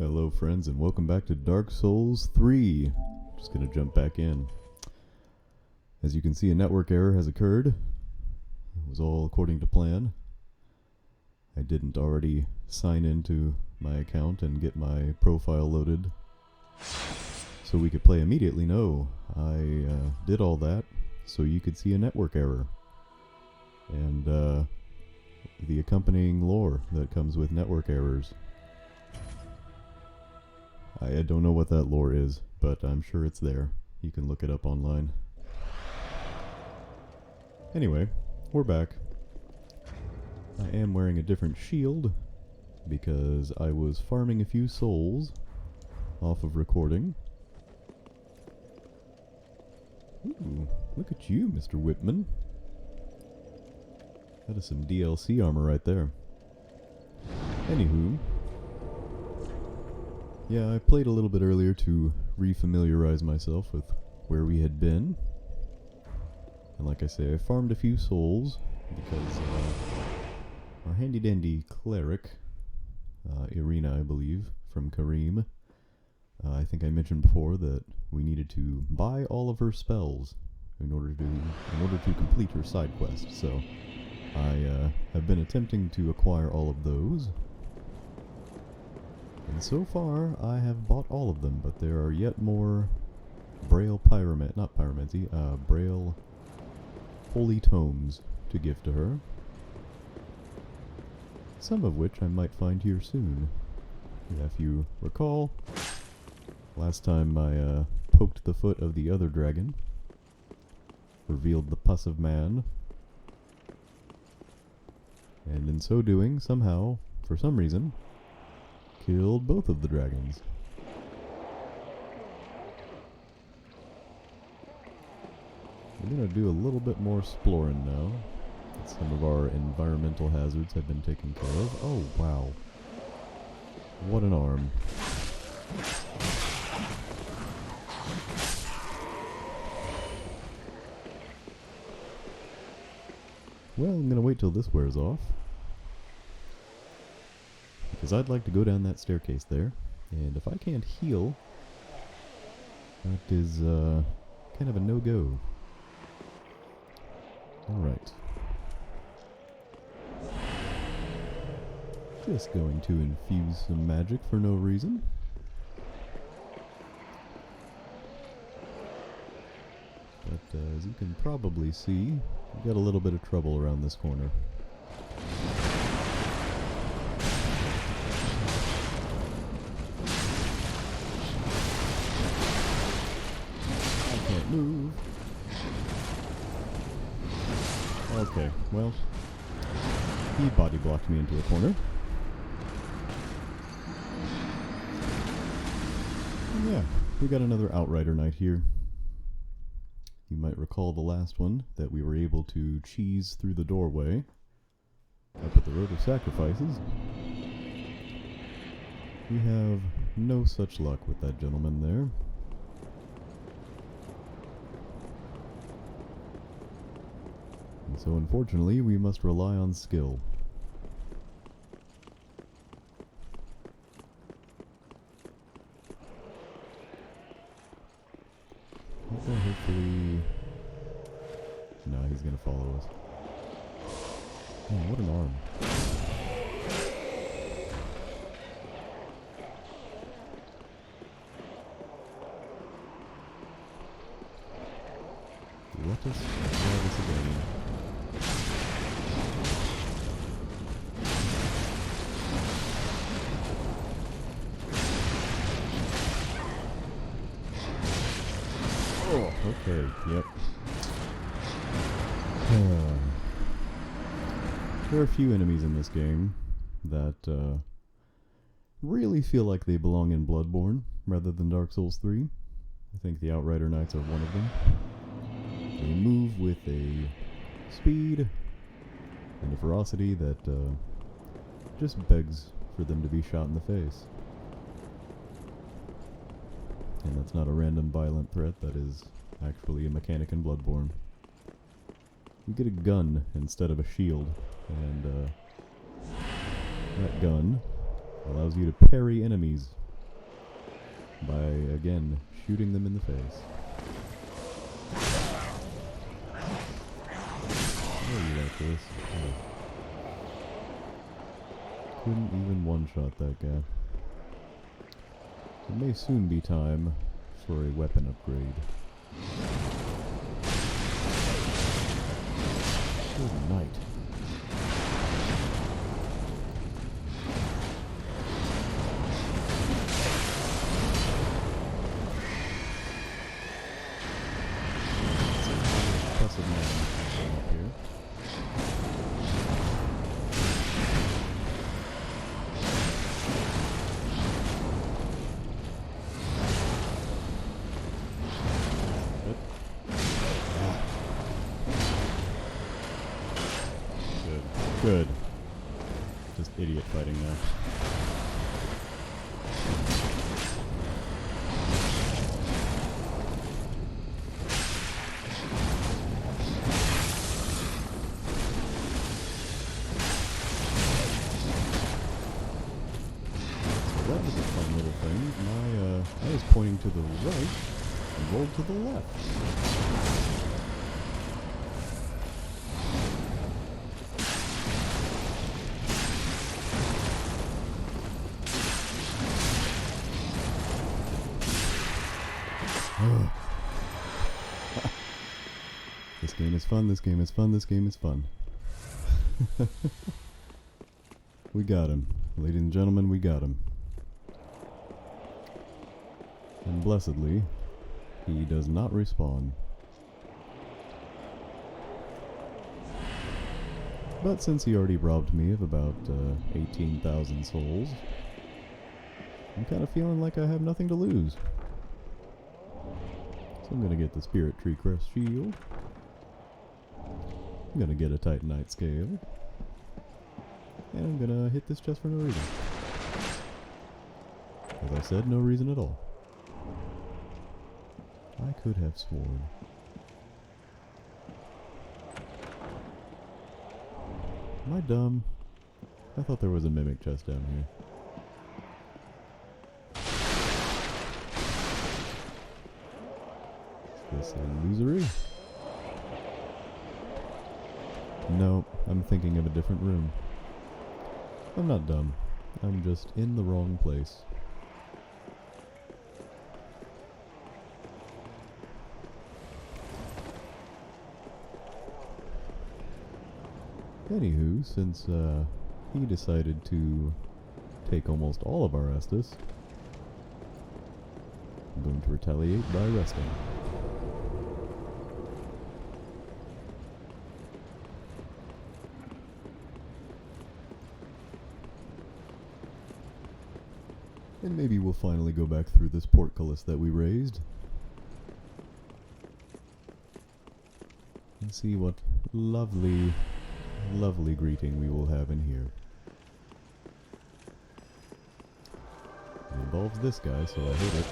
Hello friends and welcome back to Dark Souls 3. Just gonna jump back in. As you can see, a network error has occurred. It was all according to plan. I didn't already sign into my account and get my profile loaded so we could play immediately. No, I did all that so you could see a network error and the accompanying lore that comes with network errors. I don't know what that lore is, but I'm sure it's there. You can look it up online. Anyway, we're back. I am wearing a different shield because I was farming a few souls off of recording. Ooh, look at you, Mr. Whitman. That is some DLC armor right there. Anywho, yeah, I played a little bit earlier to refamiliarize myself with where we had been. And like I say, I farmed a few souls because our handy-dandy cleric, Irina, I believe, from Kareem, I think I mentioned before that we needed to buy all of her spells in order to complete her side quest. So I have been attempting to acquire all of those. And so far, I have bought all of them, but there are yet more Braille Braille Holy Tomes to give to her. Some of which I might find here soon. Yeah, if you recall, last time I poked the foot of the other dragon, revealed the pus of man, and in so doing, somehow, for some reason, killed both of the dragons. We're gonna do a little bit more exploring now. Some of our environmental hazards have been taken care of. Oh, wow. What an arm. Well, I'm gonna wait till this wears off, because I'd like to go down that staircase there, and if I can't heal, that is kind of a no-go. Alright. Just going to infuse some magic for no reason. But as you can probably see, we've got a little bit of trouble around this corner. Move. Okay, well, he body blocked me into a corner. And yeah, we got another Outrider Knight here. You might recall the last one, that we were able to cheese through the doorway up at the Road of Sacrifices. We have no such luck with that gentleman there. So unfortunately, we must rely on skill. Okay, hopefully... No, he's gonna follow us. Man, what an arm. Let us try this again. Oh, okay, yep. There are a few enemies in this game that really feel like they belong in Bloodborne rather than Dark Souls 3. I think the Outrider Knights are one of them. They move with a speed and a ferocity that just begs for them to be shot in the face. And that's not a random violent threat, that is actually a mechanic in Bloodborne. You get a gun instead of a shield, and that gun allows you to parry enemies by, again, shooting them in the face. Oh, you like this? Oh. Couldn't even one-shot that guy. It may soon be time for a weapon upgrade. Good night. Impressive man up here. Good. Just idiot fighting now. So that was a fun little thing. I was pointing to the right and rolled to the left. This game is fun, this game is fun, this game is fun. We got him. Ladies and gentlemen, we got him. And blessedly, he does not respawn. But since he already robbed me of about 18,000 souls, I'm kind of feeling like I have nothing to lose. So I'm gonna get the Spirit Tree Crest Shield. I'm gonna get a Titanite Scale. And I'm gonna hit this chest for no reason. As I said, no reason at all. I could have sworn. Am I dumb? I thought there was a mimic chest down here. Is this illusory? No, I'm thinking of a different room. I'm not dumb. I'm just in the wrong place. Anywho, since he decided to take almost all of our Estus, I'm going to retaliate by resting. And maybe we'll finally go back through this portcullis that we raised and see what lovely, lovely greeting we will have in here. It involves this guy, so I hate it.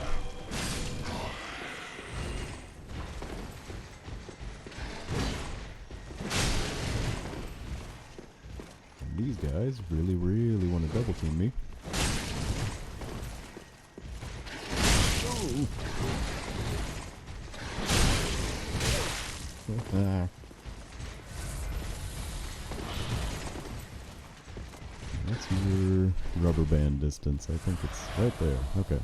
And these guys really, really want to double team me. That's your rubber band distance. I think it's right there. Okay.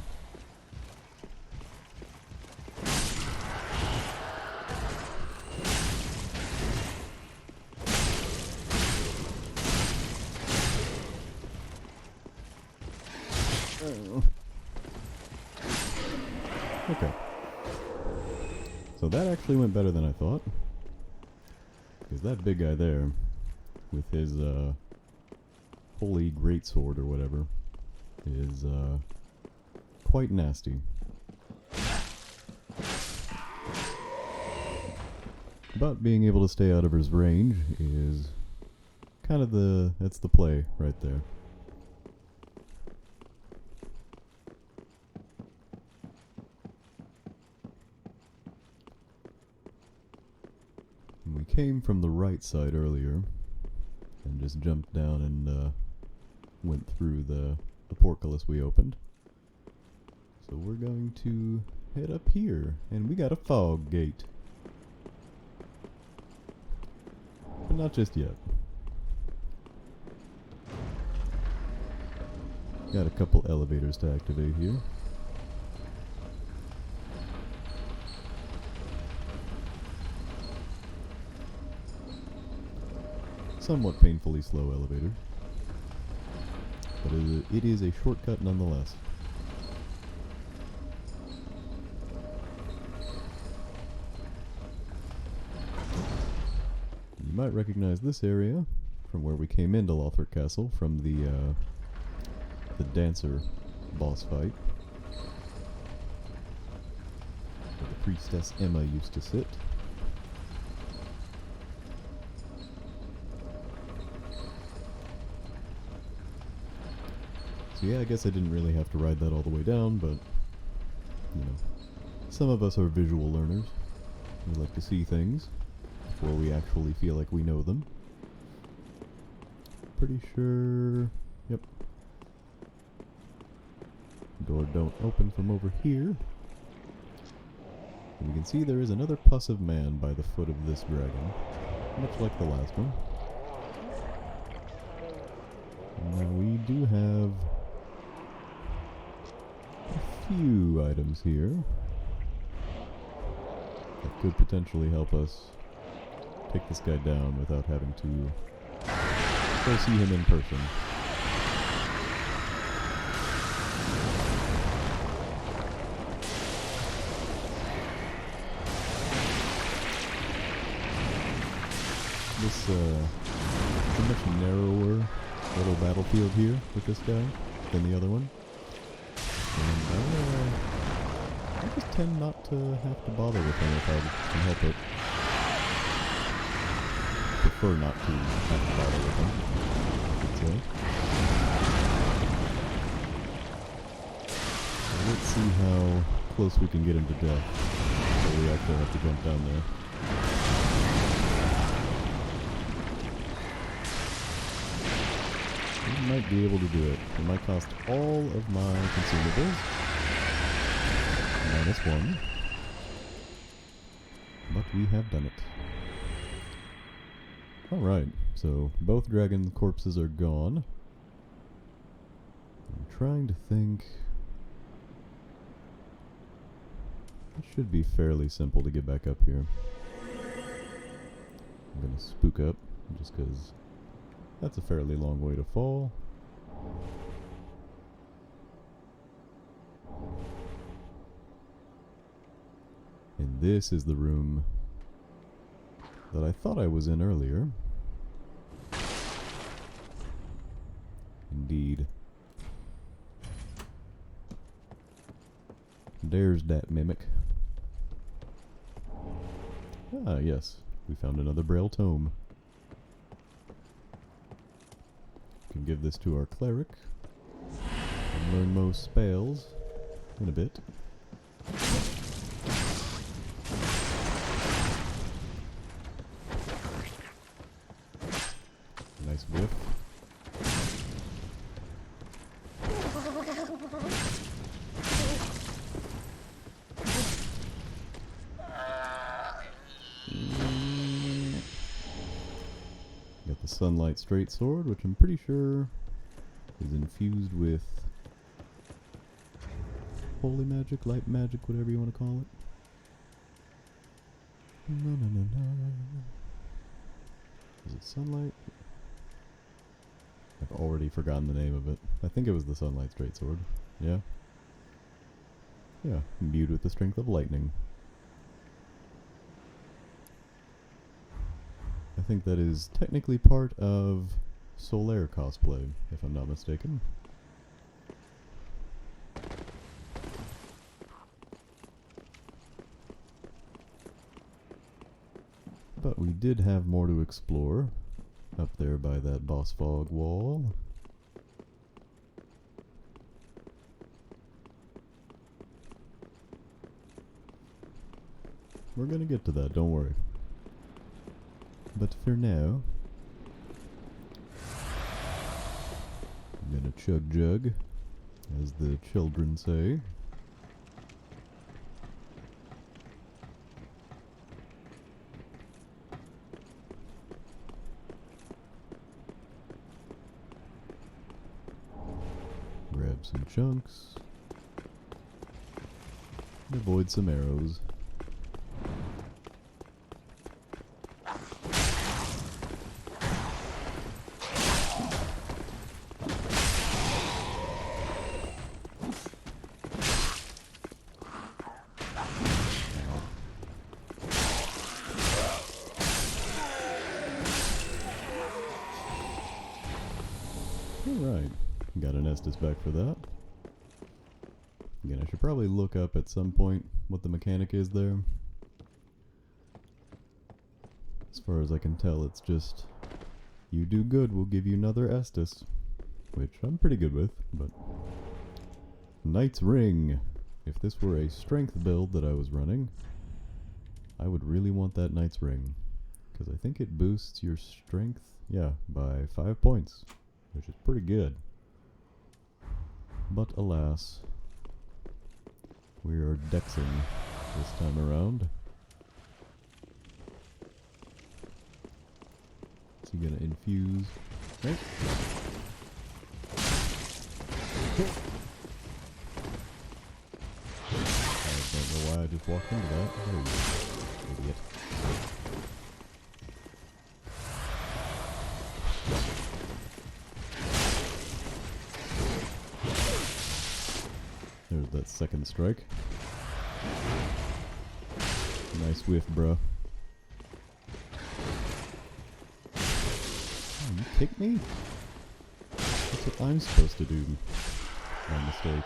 Okay. So that actually went better than I thought. Because that big guy there, with his holy greatsword or whatever, is quite nasty. But being able to stay out of his range is kind of that's the play right there. We came from the right side earlier and just jumped down and went through the portcullis we opened. So we're going to head up here, and we got a fog gate. But not just yet. Got a couple elevators to activate here. Somewhat painfully slow elevator. But it is a shortcut nonetheless. You might recognize this area from where we came into Lothric Castle, from the dancer boss fight, where the priestess Emma used to sit. So yeah, I guess I didn't really have to ride that all the way down, but, you know, some of us are visual learners. We like to see things before we actually feel like we know them. Pretty sure... Yep. Door don't open from over here. And we can see there is another pus of man by the foot of this dragon, much like the last one. Now we do have a few items here that could potentially help us take this guy down without having to go see him in person. This a much narrower little battlefield here with this guy than the other one. And I just tend not to have to bother with him if I can help it. Prefer not to have to bother with him, I should say. So let's see how close we can get him to death before we actually have to jump down there. We might be able to do it. It might cost all of my consumables. -1. But we have done it. Alright, so both dragon corpses are gone. I'm trying to think... It should be fairly simple to get back up here. I'm gonna spook up, just because that's a fairly long way to fall. And this is the room that I thought I was in earlier. Indeed. There's that mimic. Ah, yes. We found another Braille tome. Can give this to our cleric and learn most spells in a bit. Nice whiff. Got the sunlight straight sword, which I'm pretty sure is infused with holy magic, light magic, whatever you want to call it. Is it sunlight? I've already forgotten the name of it. I think it was the sunlight straight sword. Yeah? Yeah, imbued with the strength of lightning. I think that is technically part of Solaire cosplay, if I'm not mistaken. But we did have more to explore up there by that boss fog wall. We're gonna get to that, don't worry. But for now, I'm gonna chug jug, as the children say. Grab some chunks. Avoid some arrows. Alright, got an Estus back for that. Again, I should probably look up at some point what the mechanic is there. As far as I can tell, it's just, you do good, we'll give you another Estus. Which I'm pretty good with, but... Knight's Ring. If this were a strength build that I was running, I would really want that Knight's Ring. Because I think it boosts your strength, yeah, by 5 points. Which is pretty good. But alas, we are dexing this time around. Is he gonna infuse? Nope. I don't know why I just walked into that. There you go, idiot. There's that second strike. Nice whiff, bruh. Oh, you kicked me? That's what I'm supposed to do. My mistake.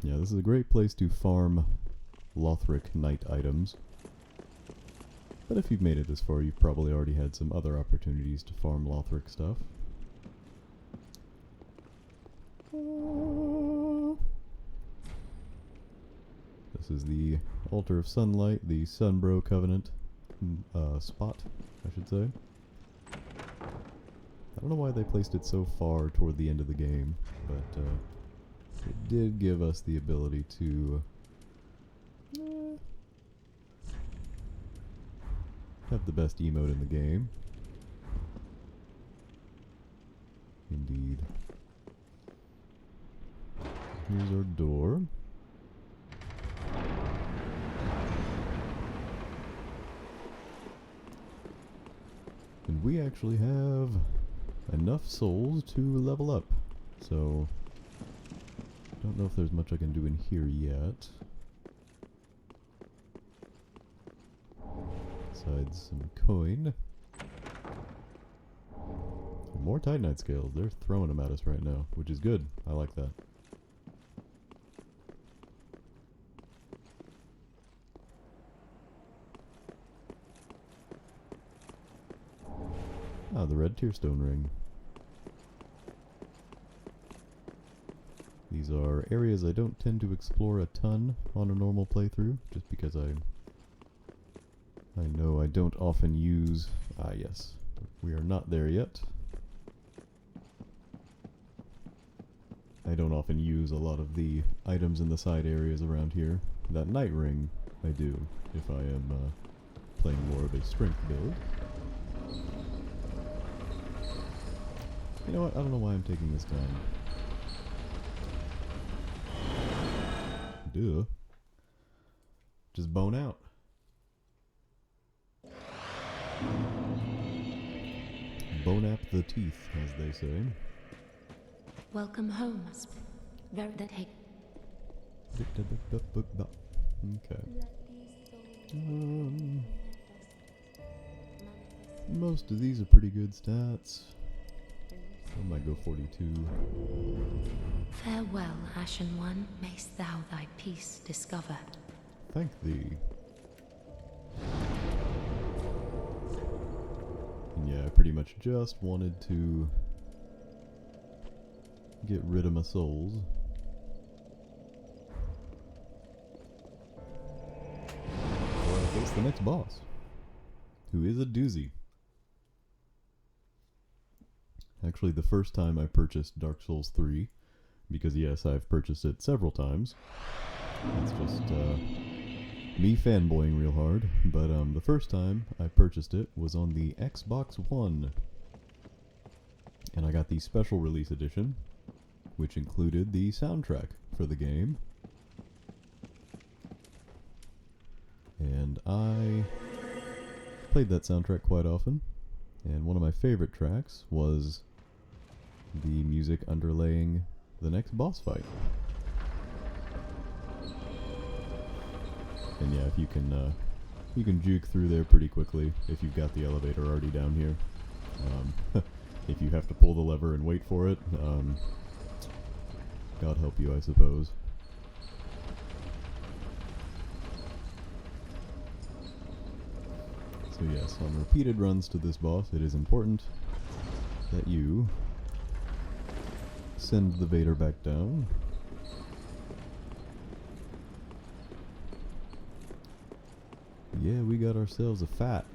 Yeah, this is a great place to farm Lothric Knight items. But if you've made it this far, you've probably already had some other opportunities to farm Lothric stuff. This is the Altar of Sunlight, the Sunbro Covenant spot, I should say. I don't know why they placed it so far toward the end of the game, but it did give us the ability to have the best emote in the game. Indeed. Here's our door. And we actually have enough souls to level up. So, don't know if there's much I can do in here yet. Besides some coin. More Titanite scales. They're throwing them at us right now, which is good. I like that. Ah, the red tearstone ring. These are areas I don't tend to explore a ton on a normal playthrough, just because I know I don't often use... Ah, yes. We are not there yet. I don't often use a lot of the items in the side areas around here. That night ring, I do, if I am playing more of a strength build. You know what? I don't know why I'm taking this time. Duh. Just bone out. Bone up the teeth, as they say. Welcome home, husband. Very that hey. Okay. Most of these are pretty good stats. I might go 42. Farewell, Ashen One. Mayst thou thy peace discover. Thank thee. And yeah, I pretty much just wanted to get rid of my souls. Or I face the next boss, who is a doozy. Actually, the first time I purchased Dark Souls 3, because yes, I've purchased it several times. It's just me fanboying real hard, but the first time I purchased it was on the Xbox One. And I got the special release edition, which included the soundtrack for the game. And I played that soundtrack quite often. And one of my favorite tracks was the music underlaying the next boss fight. And yeah, if you can juke through there pretty quickly if you've got the elevator already down here. If you have to pull the lever and wait for it, God help you, I suppose. So yes, on repeated runs to this boss, it is important that you send the Vader back down. Yeah, we got ourselves a fat.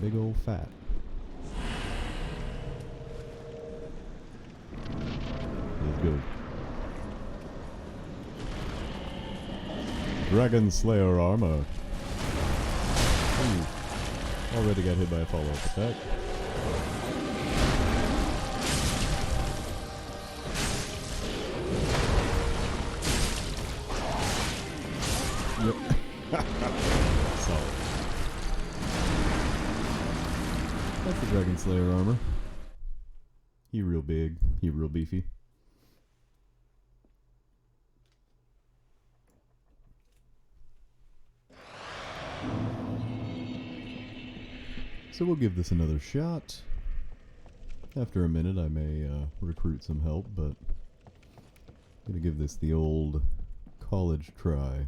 Big old fat. Let's go. Dragon Slayer armor. Ooh. Already got hit by a follow-up attack. Yep. Solid. That's the Dragon Slayer armor. He real big. He real beefy. So we'll give this another shot. After a minute I may recruit some help, but I'm gonna give this the old college try.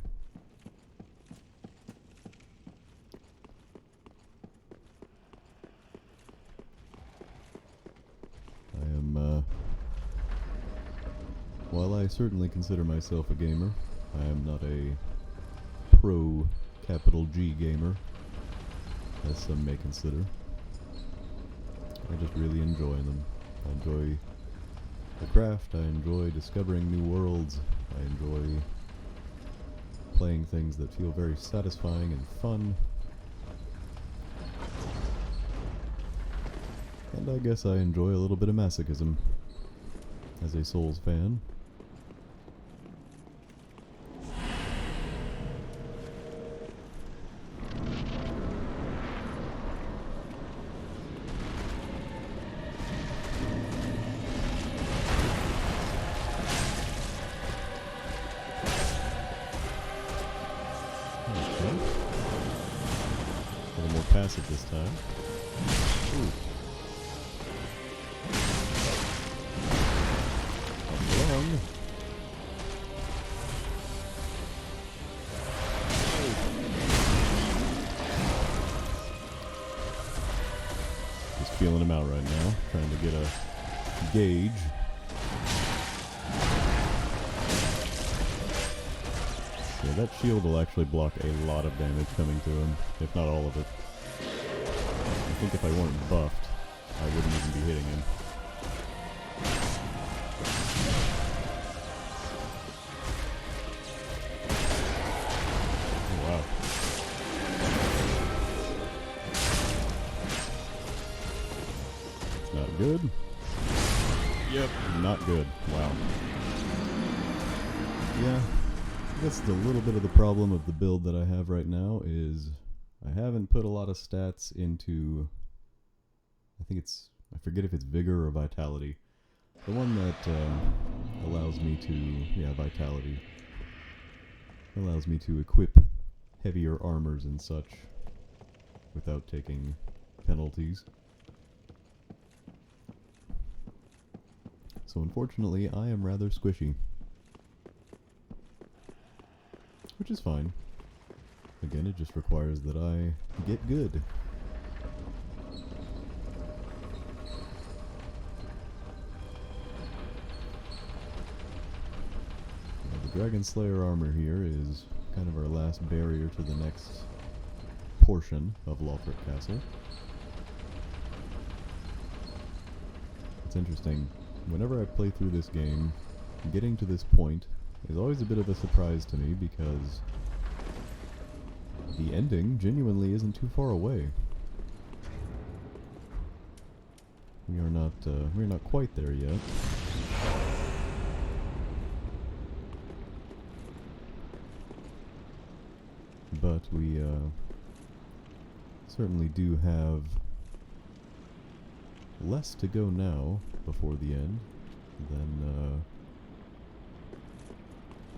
While I certainly consider myself a gamer, I am not a pro capital G gamer, as some may consider. I just really enjoy them. I enjoy the craft, I enjoy discovering new worlds, I enjoy playing things that feel very satisfying and fun. And I guess I enjoy a little bit of masochism as a Souls fan. Passive this time. Ooh. Come along. Just feeling him out right now, trying to get a gauge. Yeah, that shield will actually block a lot of damage coming to him, if not all of it. I think if I weren't buffed, I wouldn't even be hitting him. Oh, wow. It's not good. Yep, not good. Wow. Yeah, I guess a little bit of the problem of the build that I have right now is I haven't put a lot of stats into, I forget if it's vigor or vitality. The one that allows me to, vitality. Allows me to equip heavier armors and such without taking penalties. So unfortunately, I am rather squishy. Which is fine. Again, it just requires that I get good. Now, the Dragon Slayer armor here is kind of our last barrier to the next portion of Lothric Castle. It's interesting. Whenever I play through this game, getting to this point is always a bit of a surprise to me because the ending genuinely isn't too far away. we're not quite there yet. But we certainly do have less to go now before the end than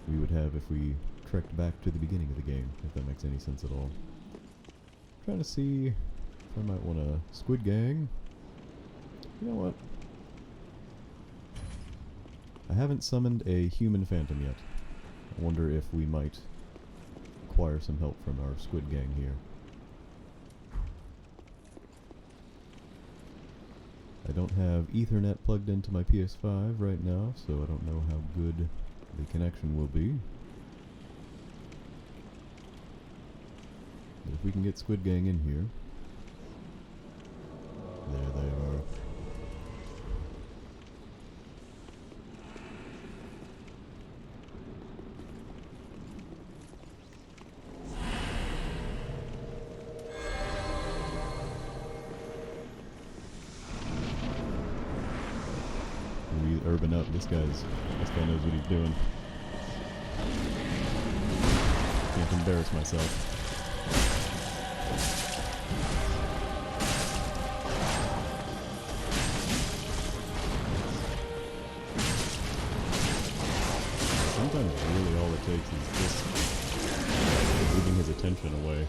we would have if we trekked back to the beginning of the game, if that makes any sense at all. Trying to see if I might want to Squid Gang. You know what? I haven't summoned a human phantom yet. I wonder if we might acquire some help from our Squid Gang here. I don't have Ethernet plugged into my PS5 right now, so I don't know how good the connection will be. But if we can get Squid Gang in here. There they are. Urban up. This guy knows what he's doing. Can't embarrass myself. Sometimes really all it takes is just moving his attention away.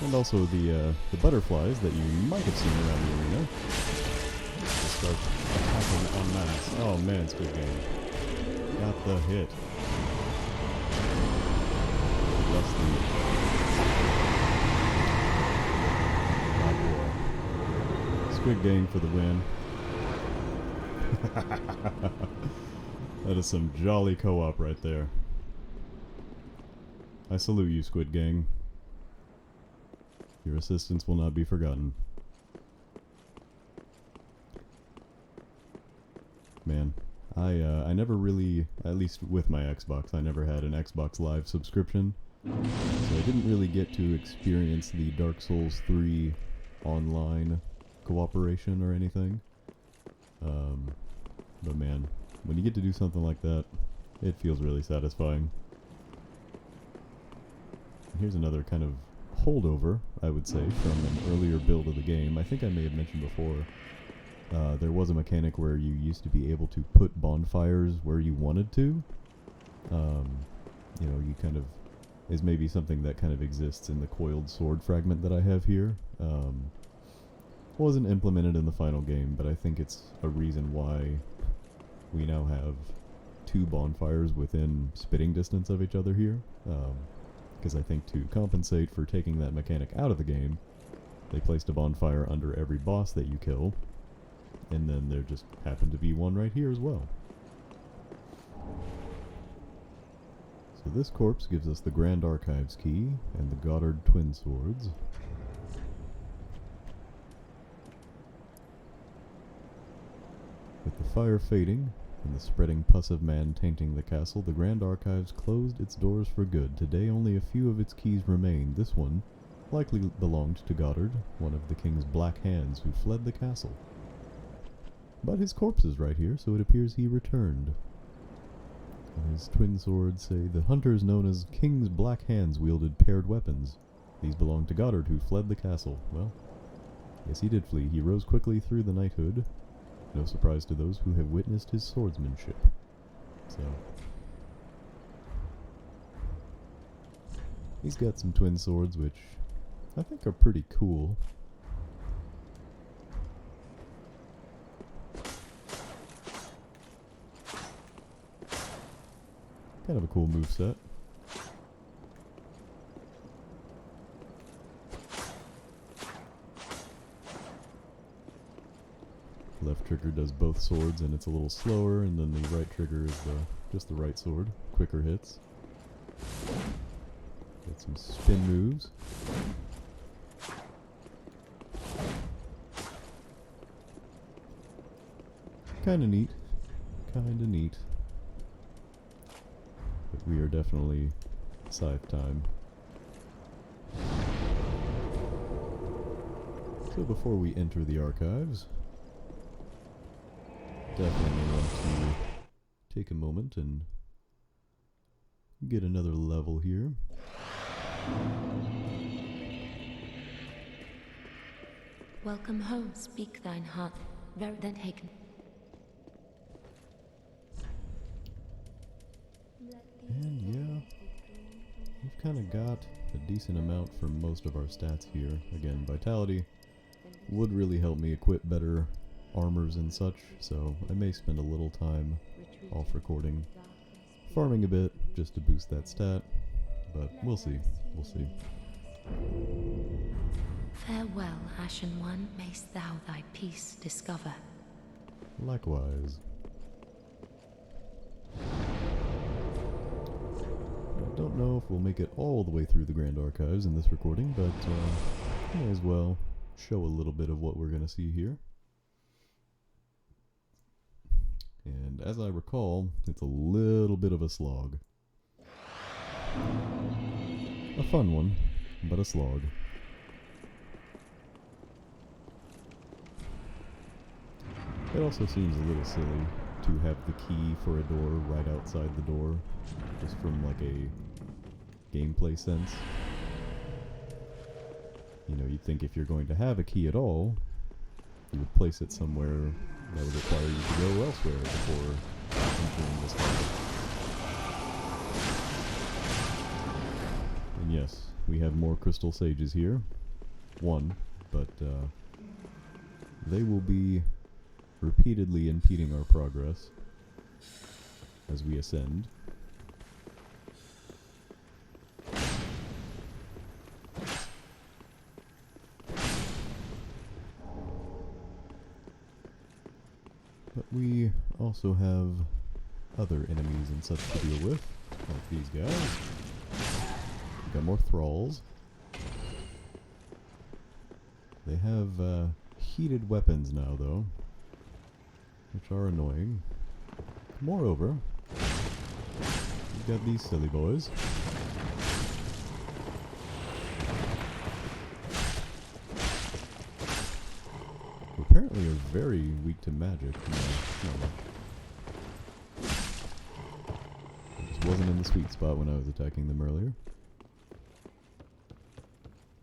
And also the butterflies that you might have seen around the arena. Just start attacking en masse. Oh man, Squid Game. Got the hit. Bless the... Oh boy. Squid Game for the win. That is some jolly co-op right there. I salute you, Squid Gang. Your assistance will not be forgotten. Man, I never really, at least with my Xbox, I never had an Xbox Live subscription. So I didn't really get to experience the Dark Souls 3 online cooperation or anything. But man, when you get to do something like that, it feels really satisfying. Here's another kind of holdover, I would say, from an earlier build of the game. I think I may have mentioned before, there was a mechanic where you used to be able to put bonfires where you wanted to. You know, you kind of, is maybe something that kind of exists in the coiled sword fragment that I have here. Wasn't implemented in the final game, but I think it's a reason why we now have 2 bonfires within spitting distance of each other here. Because I think to compensate for taking that mechanic out of the game, they placed a bonfire under every boss that you kill, and then there just happened to be one right here as well. So this corpse gives us the Grand Archives key and the Goddard twin swords. With the fire fading, and the spreading pus of man tainting the castle, the Grand Archives closed its doors for good. Today only a few of its keys remain. This one likely belonged to Goddard, one of the king's black hands who fled the castle. But his corpse is right here, so it appears he returned. And his twin swords say, the hunters known as King's Black Hands wielded paired weapons. These belonged to Goddard, who fled the castle. Well, yes, he did flee. He rose quickly through the knighthood. No surprise to those who have witnessed his swordsmanship. So, he's got some twin swords, which I think are pretty cool. Kind of a cool moveset. Left trigger does both swords and it's a little slower, and then the right trigger is just the right sword, quicker hits. Got some spin moves. Kinda neat. Kinda neat. But we are definitely scythe time. So before we enter the archives, definitely want to take a moment and get another level here. Welcome home, speak thine heart. Very then taken. And yeah, we've kind of got a decent amount for most of our stats here. Again, vitality would really help me equip better armors and such, so I may spend a little time off recording farming a bit just to boost that stat, but we'll see. We'll see. Farewell, Ashen One, mayst thou thy peace discover. Likewise. I don't know if we'll make it all the way through the Grand Archives in this recording, but may as well show a little bit of what we're going to see here. And as I recall, it's a little bit of a slog. A fun one, but a slog. It also seems a little silly to have the key for a door right outside the door, just from like a gameplay sense. You know, you'd think if you're going to have a key at all, you would place it somewhere that would require you to go elsewhere before entering this place. And yes, we have more crystal sages here. One, but they will be repeatedly impeding our progress as we ascend. But we also have other enemies and such to deal with, like these guys. We've got more thralls. They have heated weapons now, though, which are annoying. Moreover, we've got these silly boys. Who apparently are very weak to magic. No. I just wasn't in the sweet spot when I was attacking them earlier.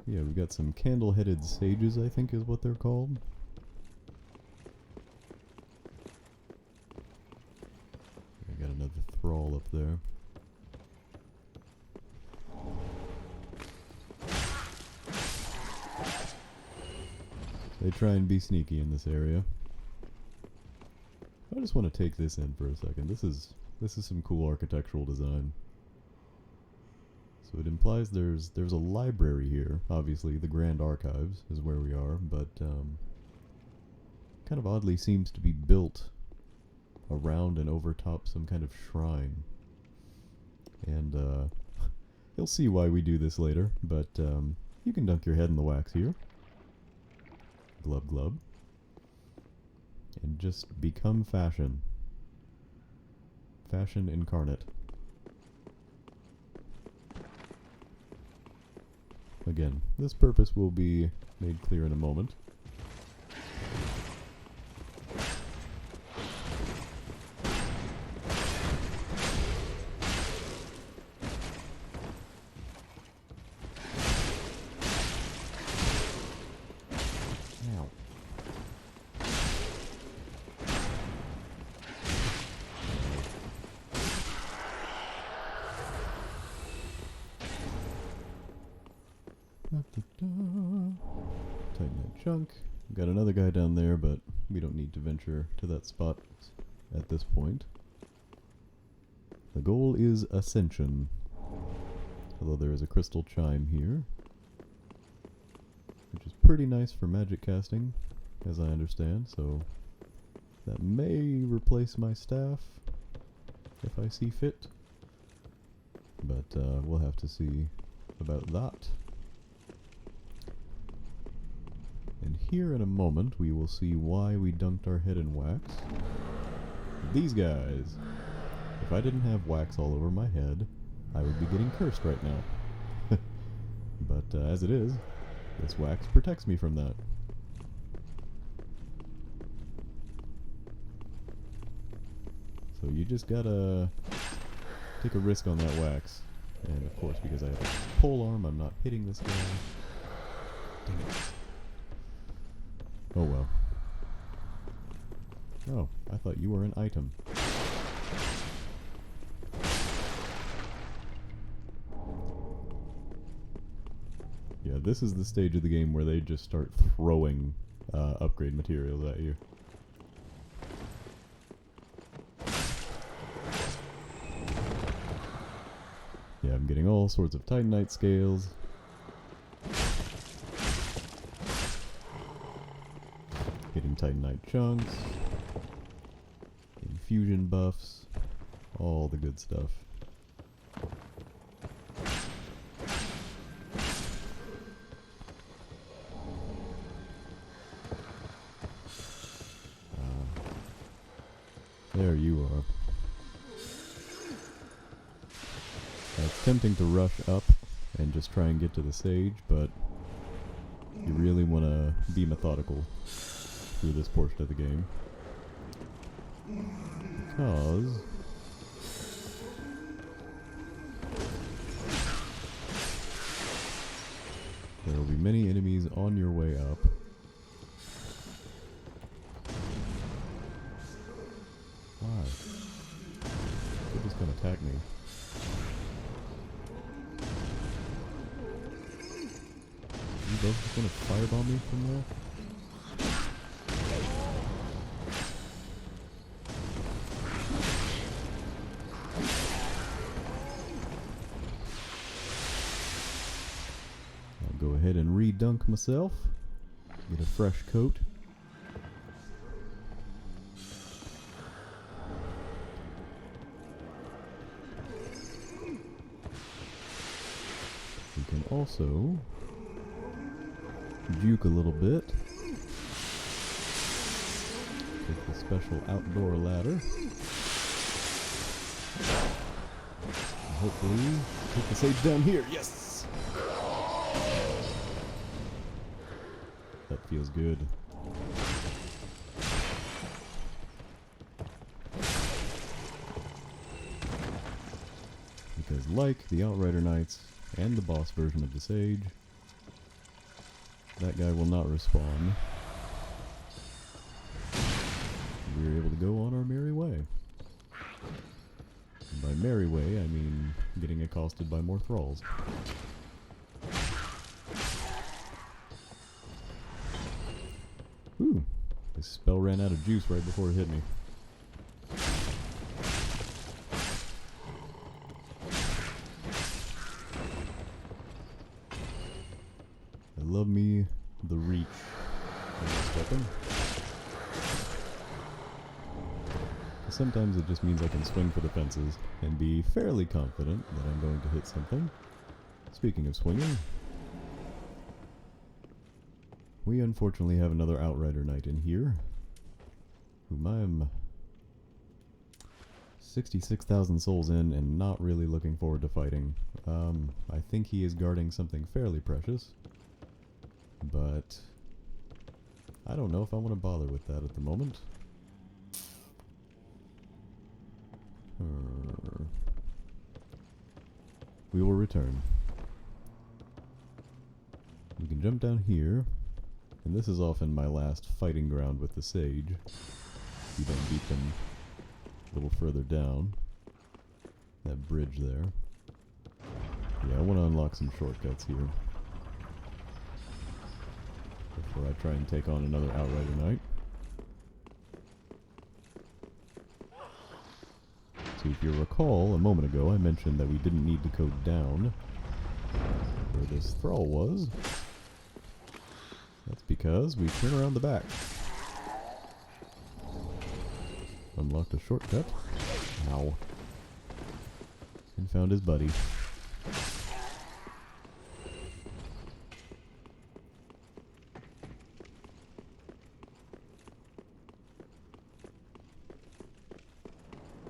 Yeah, we've got some candle-headed sages, I think is what they're called. I got another thrall up there. They try and be sneaky in this area. I just want to take this in for a second. This is some cool architectural design. So it implies there's a library here. Obviously, the Grand Archives is where we are, but kind of oddly seems to be built around and over top some kind of shrine. And you'll see why we do this later, but you can dunk your head in the wax here. Glub glub. And just become fashion. Fashion incarnate. Again, this purpose will be made clear in a moment. Ow. Tighten that chunk. We've got another guy down there, but we don't need to venture to that spot at this point. The goal is ascension. Although there is a crystal chime here, which is pretty nice for magic casting, as I understand, so That may replace my staff if I see fit, but we'll have to see about that. And here in a moment we will see why we dunked our head in wax. These guys. If I didn't have wax all over my head, I would be getting cursed right now. But as it is, this wax protects me from that. So you just gotta take a risk on that wax. And of course, because I have a pole arm, I'm not hitting this guy. Dang it. Oh well. Oh, I thought you were an item. Yeah, this is the stage of the game where they just start throwing upgrade materials at you. Yeah, I'm getting all sorts of Titanite scales. Getting Titanite chunks. Infusion buffs. All the good stuff. There you are. It's tempting to rush up and just try and get to the sage, but you really want to be methodical through this portion of the game. Because there will be many enemies on your way up. Why? They're just gonna attack me. You both just gonna firebomb me from there? I'll go ahead and re-dunk myself. Get a fresh coat. We can also juke a little bit with the special outdoor ladder. And hopefully take the sage down here. Yes! That feels good. Because like the Outrider Knights and the boss version of the sage, that guy will not respawn. We were able to go on our merry way. And by merry way, I mean getting accosted by more thralls. Ooh, this spell ran out of juice right before it hit me. I love me the reach of this weapon. Sometimes it just means I can swing for the fences and be fairly confident that I'm going to hit something. Speaking of swinging, we unfortunately have another Outrider Knight in here, whom I'm 66,000 souls in and not really looking forward to fighting. I think he is guarding something fairly precious, but I don't know if I want to bother with that at the moment. We will return. We can jump down here, and this is often my last fighting ground with the sage. You don't beat them a little further down. That bridge there. Yeah, I want to unlock some shortcuts here before I try and take on another Outrider Knight. So if you recall, a moment ago I mentioned that we didn't need to go down where this thrall was. That's because we turn around the back. Unlocked a shortcut. Ow. And found his buddy.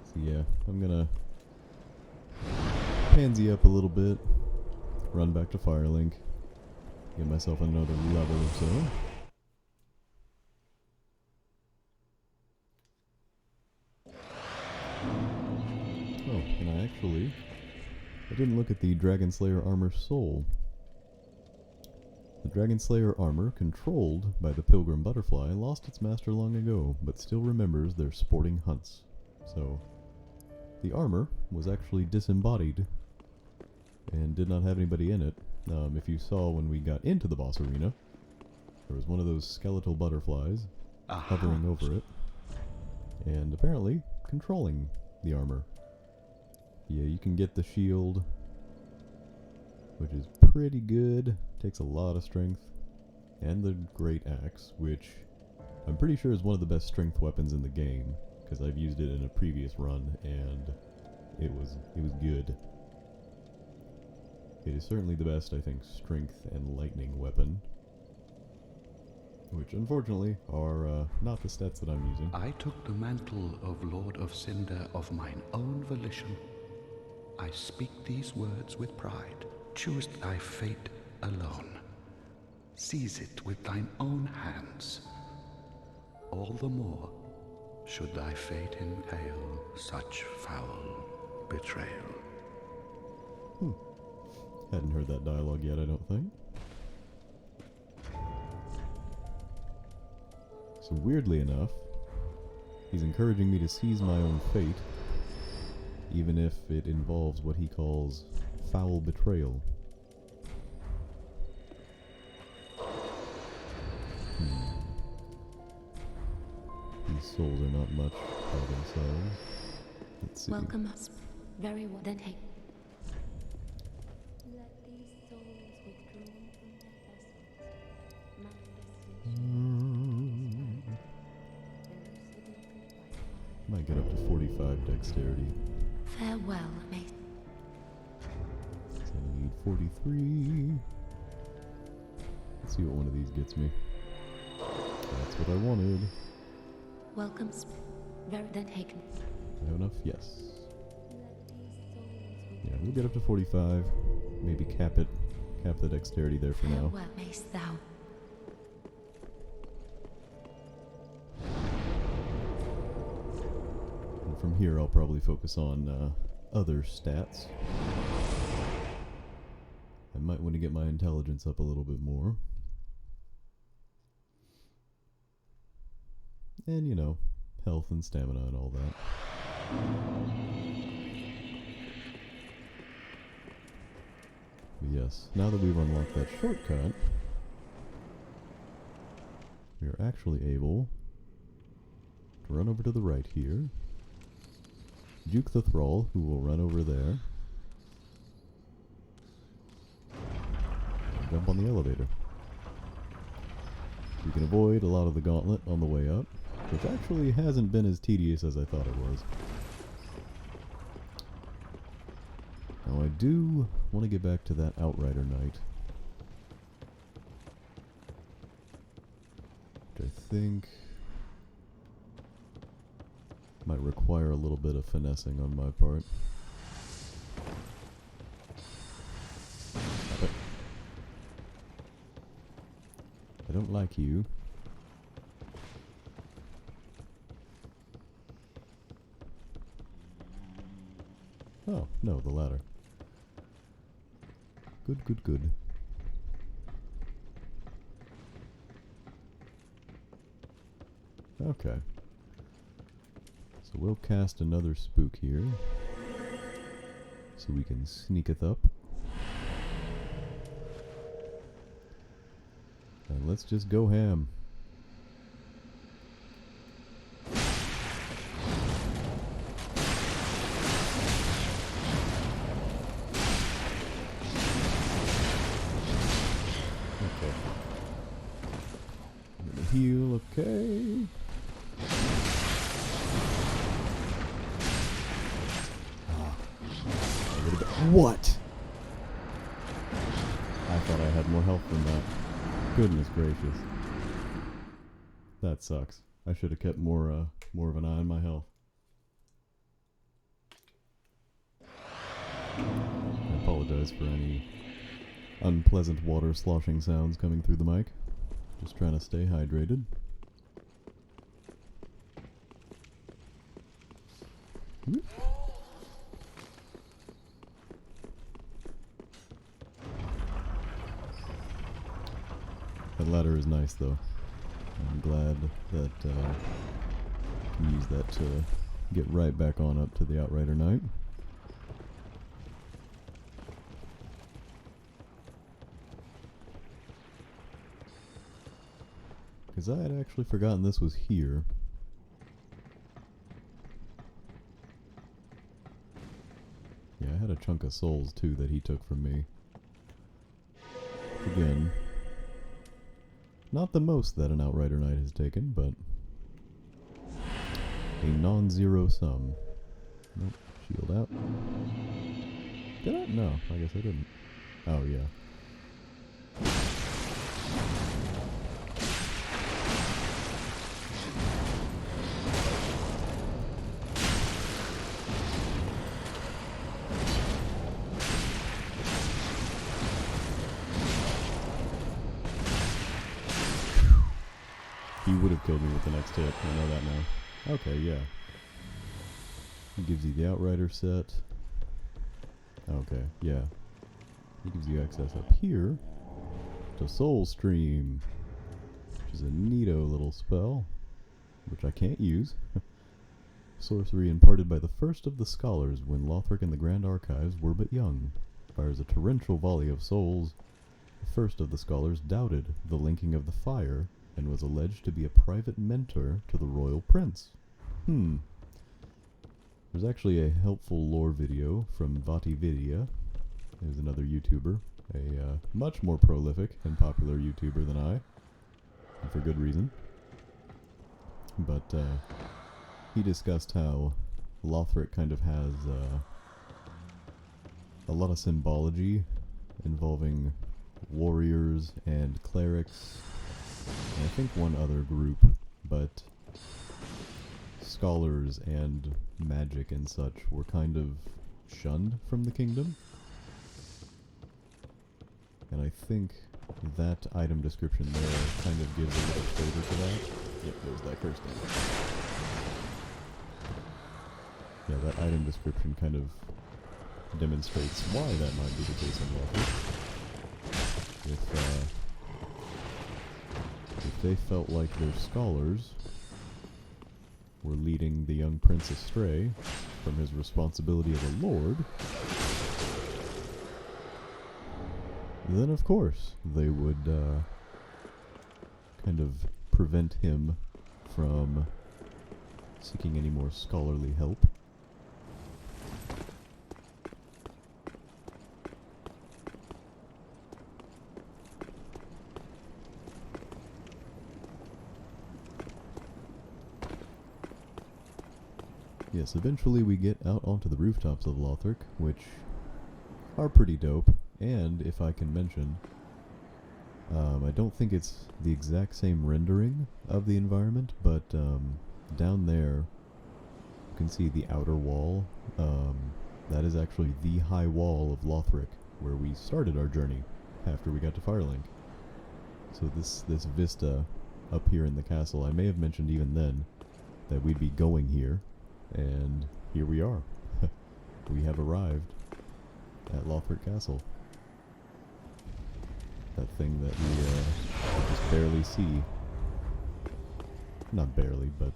So yeah, I'm gonna pansy up a little bit, run back to Firelink, get myself another level or so. Oh, and I didn't look at the Dragon Slayer armor soul. The Dragon Slayer armor, controlled by the Pilgrim Butterfly, lost its master long ago, but still remembers their sporting hunts. So, the armor was actually disembodied and did not have anybody in it. If you saw when we got into the boss arena, there was one of those skeletal butterflies hovering over it, and apparently controlling the armor. Yeah, you can get the shield, which is pretty good. Takes a lot of strength. And the Great Axe, which I'm pretty sure is one of the best strength weapons in the game, because I've used it in a previous run, and it was good. It is certainly the best, I think, strength and lightning weapon, which unfortunately are not the stats that I'm using. I took the mantle of Lord of Cinder of mine own volition. I speak these words with pride. Choose thy fate alone. Seize it with thine own hands. All the more should thy fate entail such foul betrayal. Hadn't heard that dialogue yet, I don't think. So weirdly enough, he's encouraging me to seize my own fate, even if it involves what he calls foul betrayal. These souls are not much by themselves. Let's see. Welcome us. Very well. Then hey. Let these souls withdrawn from their vessels. Might get up to 45 dexterity. Farewell, mate. So I need 43. Let's see what one of these gets me. That's what I wanted. Welcome. Very then hey. I have enough? Yes. Yeah, we'll get up to 45. Maybe cap it. Cap the dexterity there for now. Farewell, mayst thou. And from here, I'll probably focus on other stats. I might want to get my intelligence up a little bit more. And, you know, health and stamina and all that. But yes, now that we've unlocked that shortcut, we are actually able to run over to the right here, juke the thrall, who will run over there, and jump on the elevator. We can avoid a lot of the gauntlet on the way up, which actually hasn't been as tedious as I thought it was. Now I do want to get back to that Outrider Knight, which I think might require a little bit of finessing on my part. Stop it. I don't like you. Oh, no, the ladder. Good, good, good. Okay. So we'll cast another spook here, so we can sneaketh up. And let's just go ham. Okay. I'm gonna heal, okay. What? I thought I had more health than that. Goodness gracious. That sucks. I should have kept more of an eye on my health. I apologize for any unpleasant water sloshing sounds coming through the mic. Just trying to stay hydrated. That ladder is nice though. I'm glad that I can use that to get right back on up to the Outrider Knight. Because I had actually forgotten this was here. Yeah, I had a chunk of souls too that he took from me. Again, not the most that an Outrider Knight has taken, but a non-zero sum. Nope, shield out. Did I? No, I guess I didn't. Oh, yeah. He would have killed me with the next hit. I know that now. Okay, yeah. He gives you the Outrider set. Okay, yeah. He gives you access up here to Soul Stream, which is a neato little spell, which I can't use. Sorcery imparted by the first of the scholars when Lothric and the Grand Archives were but young. Fires a torrential volley of souls. The first of the scholars doubted the linking of the fire and was alleged to be a private mentor to the royal prince. There's actually a helpful lore video from Vatividia. There's another YouTuber, a much more prolific and popular YouTuber than I, and for good reason. But he discussed how Lothric kind of has a lot of symbology involving warriors and clerics, and I think one other group, but scholars and magic and such were kind of shunned from the kingdom. And I think that item description there kind of gives a little flavor to that. Yep, there's that curse down. Yeah, that item description kind of demonstrates why that might be the case in Lawford. If they felt like their scholars were leading the young prince astray from his responsibility as a lord, then of course they would kind of prevent him from seeking any more scholarly help. Yes, eventually we get out onto the rooftops of Lothric, which are pretty dope, and if I can mention, I don't think it's the exact same rendering of the environment, but down there you can see the outer wall. That is actually the high wall of Lothric, where we started our journey after we got to Firelink. So this vista up here in the castle, I may have mentioned even then that we'd be going here. And here we are. We have arrived at Lawford Castle. That thing that we just barely see. Not barely, but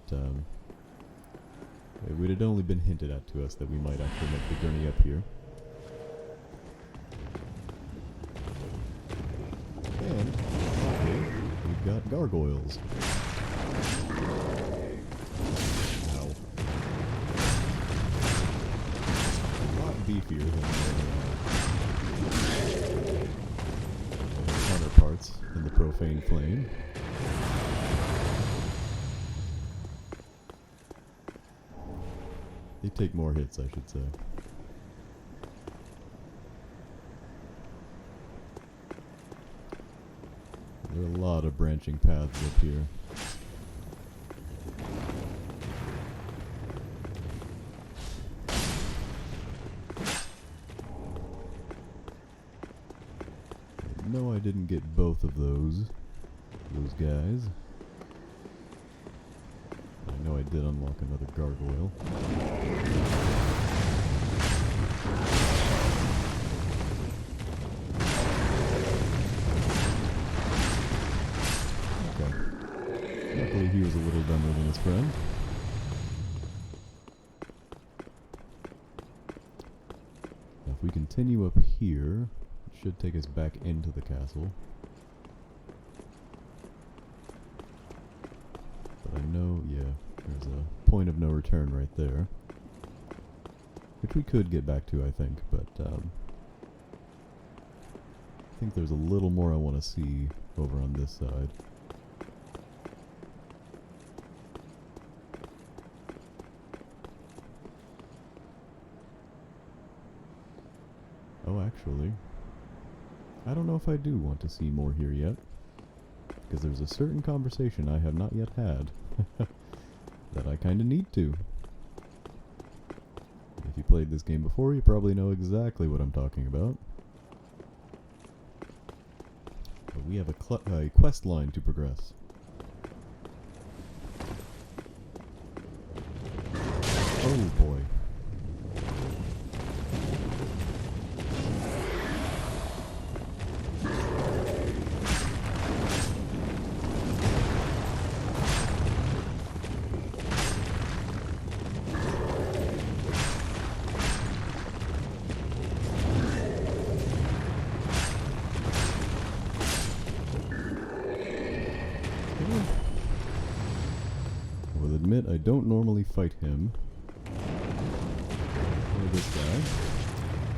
it would have only been hinted at to us that we might actually make the journey up here. And okay, we've got gargoyles. Beefier than their counterparts in the Profane Flame. They take more hits, I should say. There are a lot of branching paths up here. No, I didn't get both of those guys. I know I did unlock another gargoyle. Okay. Luckily he was a little dumber than his friend. Now if we continue up here, it should take us back into the castle. But I know, yeah, there's a point of no return right there. Which we could get back to, I think, but I think there's a little more I want to see over on this side. Oh, actually, I don't know if I do want to see more here yet, because there's a certain conversation I have not yet had that I kind of need to. If you played this game before, you probably know exactly what I'm talking about. But we have a quest line to progress. Oh boy. I will admit I don't normally fight him or this guy,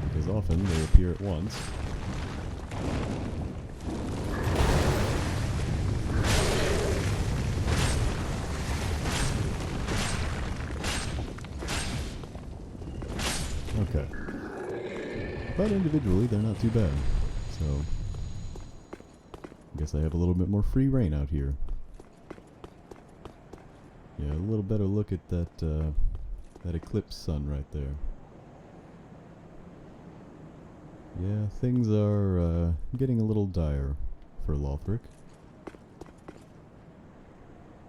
because often they appear at once. Okay. But individually they're not too bad, so I guess I have a little bit more free reign out here. Yeah, a little better look at that that eclipse sun right there. Yeah, things are getting a little dire for Lothric.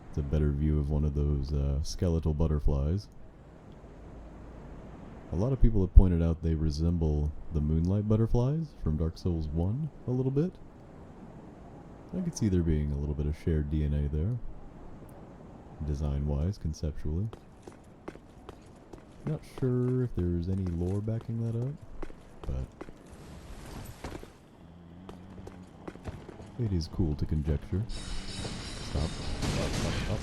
It's a better view of one of those skeletal butterflies. A lot of people have pointed out they resemble the moonlight butterflies from Dark Souls 1 a little bit. I could see there being a little bit of shared DNA there, design-wise, conceptually. Not sure if there's any lore backing that up, but it is cool to conjecture. Stop. Stop, stop, stop.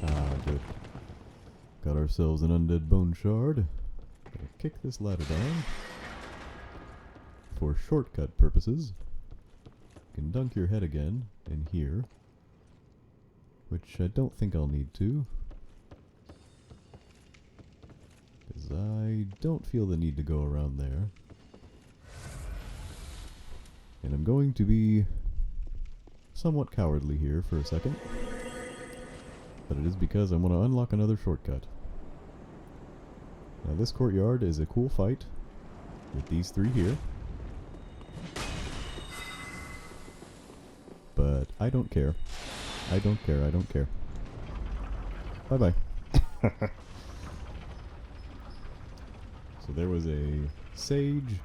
Ah, good. Got ourselves an undead bone shard. Gonna kick this ladder down. For shortcut purposes, you can dunk your head again in here, which I don't think I'll need to, because I don't feel the need to go around there. And I'm going to be somewhat cowardly here for a second, but it is because I want to unlock another shortcut. Now this courtyard is a cool fight with these three here, but I don't care. I don't care, I don't care. Bye-bye. So there was a sage,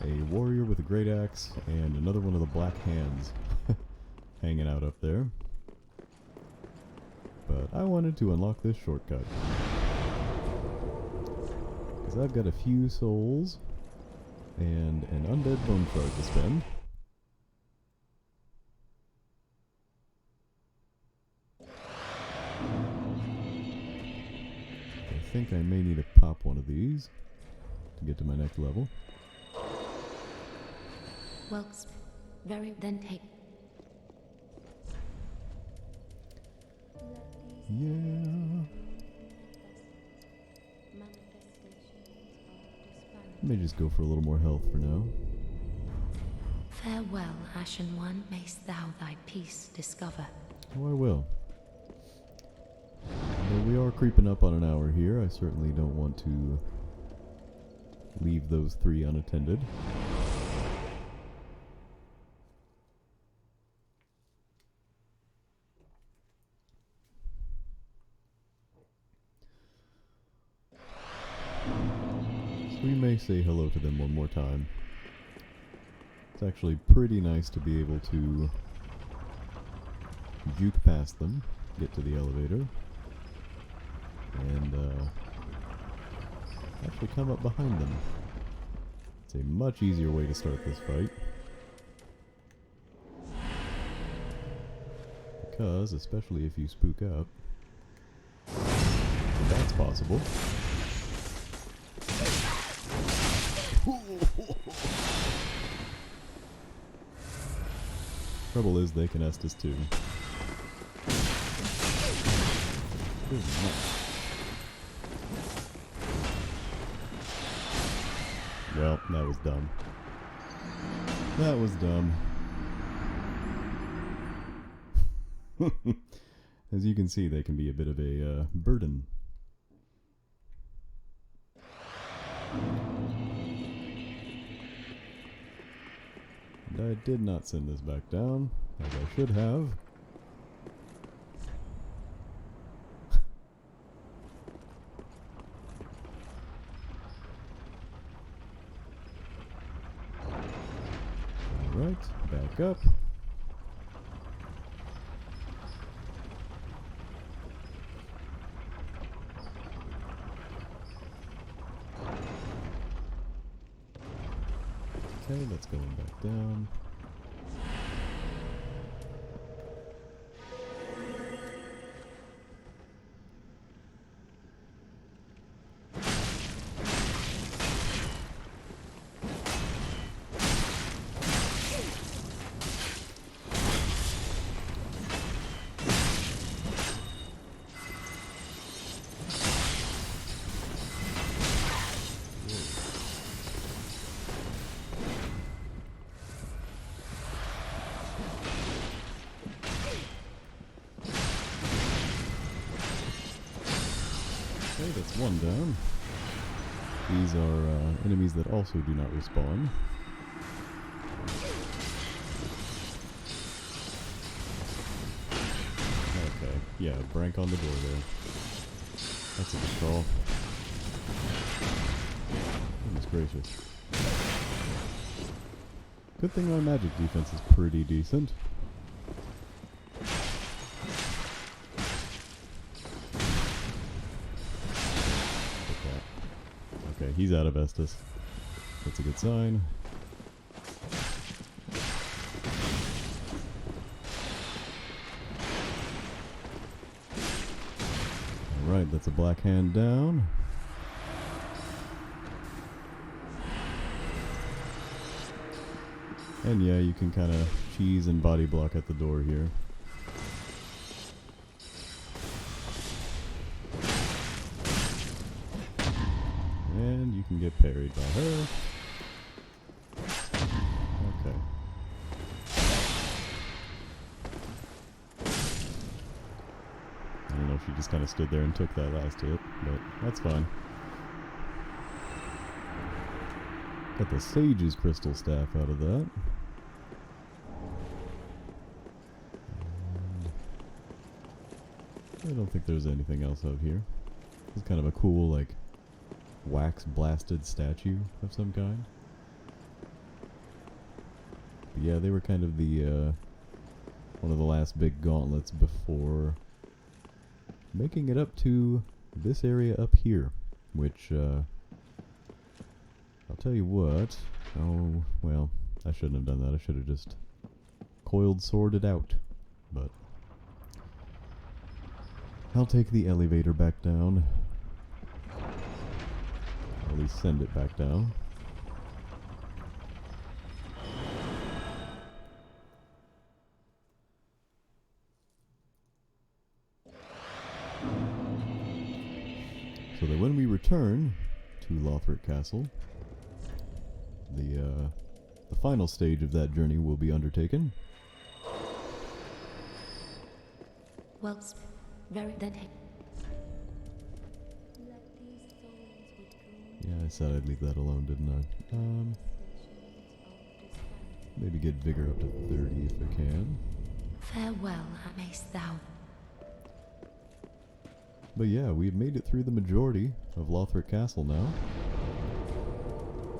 a warrior with a great axe, and another one of the black hands hanging out up there. But I wanted to unlock this shortcut, because I've got a few souls and an undead bone shard to spend. I think I may need to pop one of these to get to my next level. Well, very then take. Yeah. may just go for a little more health for now. Farewell, Ashen One, mayst thou thy peace discover. Oh, I will. Though we are creeping up on an hour here, I certainly don't want to leave those 3 unattended. So we may say hello to them one more time. It's actually pretty nice to be able to juke past them, get to the elevator, and actually come up behind them. It's a much easier way to start this fight. Because, especially if you spook up, that's possible. Trouble is, they can Estus too. Well, that was dumb. That was dumb. As you can see, they can be a bit of a burden. And I did not send this back down, as I should have. Alright, back up. Okay, that's going back down. Okay, that's one down. These are enemies that also do not respawn. Okay, yeah, Brank on the door there. That's a good call. Goodness gracious. Good thing my magic defense is pretty decent. Okay, he's out of Estus. That's a good sign. Alright, that's a black hand down. And yeah, you can kind of cheese and body block at the door here. And you can get parried by her. Okay. I don't know if she just kind of stood there and took that last hit, but that's fine. Got the Sage's Crystal Staff out of that. I don't think there's anything else out here. It's kind of a cool, like, wax blasted statue of some kind. But yeah, they were kind of the one of the last big gauntlets before making it up to this area up here, which I'll tell you what. Oh, well, I shouldn't have done that. I should have just coiled sworded out, but I'll take the elevator back down. At least send it back down. So that when we return to Lothric Castle, the final stage of that journey will be undertaken. Well, very then take. Yeah, I said I'd leave that alone, didn't I? Maybe get vigor up to 30 if I can. Farewell, mayst thou. But yeah, we've made it through the majority of Lothric Castle now.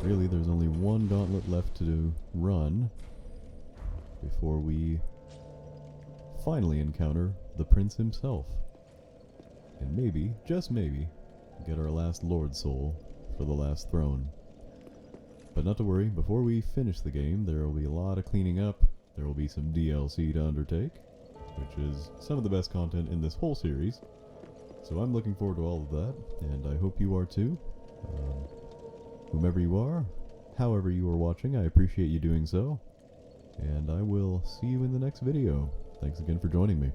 Really, there's only one gauntlet left to run before we finally encounter the prince himself. And maybe, just maybe, get our last Lord Soul for the last throne. But not to worry, before we finish the game, there will be a lot of cleaning up. There will be some DLC to undertake, which is some of the best content in this whole series. So I'm looking forward to all of that, and I hope you are too. Whomever you are, however you are watching, I appreciate you doing so. And I will see you in the next video. Thanks again for joining me.